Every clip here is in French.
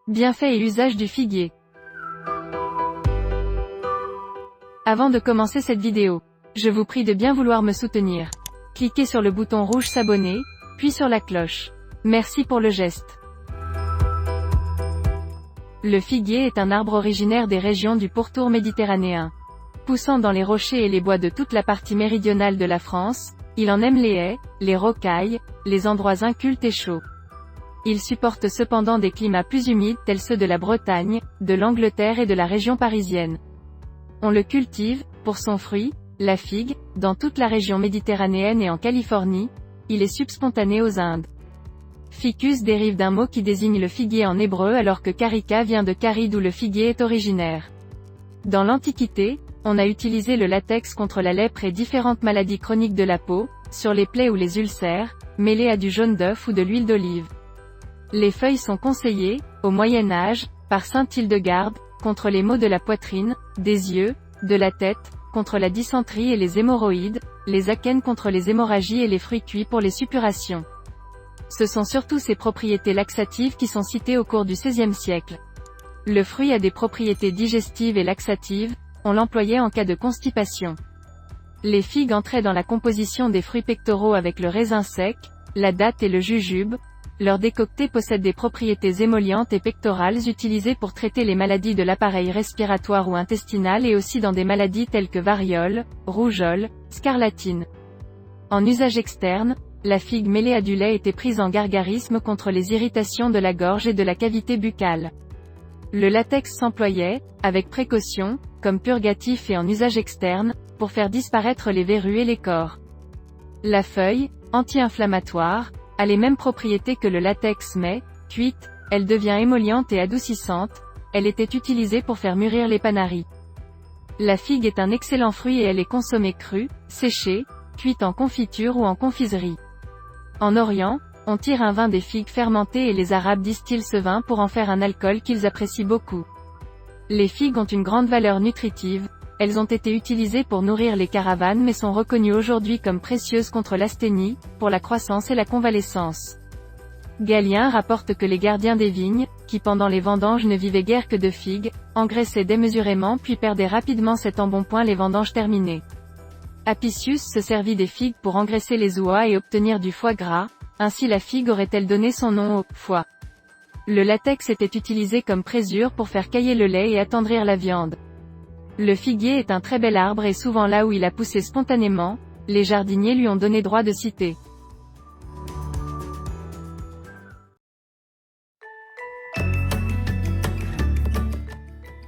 Bienfaits et usages du figuier. Avant de commencer cette vidéo, je vous prie de bien vouloir me soutenir. Cliquez sur le bouton rouge s'abonner, puis sur la cloche. Merci pour le geste. Le figuier est un arbre originaire des régions du pourtour méditerranéen. Poussant dans les rochers et les bois de toute la partie méridionale de la France, il en aime les haies, les rocailles, les endroits incultes et chauds. Il supporte cependant des climats plus humides tels ceux de la Bretagne, de l'Angleterre et de la région parisienne. On le cultive, pour son fruit, la figue, dans toute la région méditerranéenne et en Californie. Il est subspontané aux Indes. Ficus dérive d'un mot qui désigne le figuier en hébreu alors que carica vient de cari d'où le figuier est originaire. Dans l'Antiquité, on a utilisé le latex contre la lèpre et différentes maladies chroniques de la peau, sur les plaies ou les ulcères, mêlés à du jaune d'œuf ou de l'huile d'olive. Les feuilles sont conseillées, au Moyen Âge, par saint Hildegarde, contre les maux de la poitrine, des yeux, de la tête, contre la dysenterie et les hémorroïdes, les akènes contre les hémorragies et les fruits cuits pour les suppurations. Ce sont surtout ses propriétés laxatives qui sont citées au cours du XVIe siècle. Le fruit a des propriétés digestives et laxatives, on l'employait en cas de constipation. Les figues entraient dans la composition des fruits pectoraux avec le raisin sec, la datte et le jujube. Leur décocté possède des propriétés émollientes et pectorales utilisées pour traiter les maladies de l'appareil respiratoire ou intestinal et aussi dans des maladies telles que variole, rougeole, scarlatine. En usage externe, la figue mêlée à du lait était prise en gargarisme contre les irritations de la gorge et de la cavité buccale. Le latex s'employait, avec précaution, comme purgatif et en usage externe, pour faire disparaître les verrues et les cors. La feuille, anti-inflammatoire, a les mêmes propriétés que le latex mais, cuite, elle devient émolliente et adoucissante. Elle était utilisée pour faire mûrir les panaris. La figue est un excellent fruit et elle est consommée crue, séchée, cuite en confiture ou en confiserie. En Orient, on tire un vin des figues fermentées et les Arabes distillent ce vin pour en faire un alcool qu'ils apprécient beaucoup. Les figues ont une grande valeur nutritive. Elles ont été utilisées pour nourrir les caravanes mais sont reconnues aujourd'hui comme précieuses contre l'asthénie, pour la croissance et la convalescence. Galien rapporte que les gardiens des vignes, qui pendant les vendanges ne vivaient guère que de figues, engraissaient démesurément puis perdaient rapidement cet embonpoint les vendanges terminées. Apicius se servit des figues pour engraisser les oies et obtenir du foie gras, ainsi la figue aurait-elle donné son nom au foie. Le latex était utilisé comme présure pour faire cailler le lait et attendrir la viande. Le figuier est un très bel arbre et souvent là où il a poussé spontanément, les jardiniers lui ont donné droit de cité.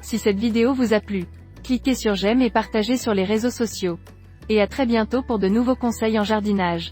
Si cette vidéo vous a plu, cliquez sur j'aime et partagez sur les réseaux sociaux. Et à très bientôt pour de nouveaux conseils en jardinage.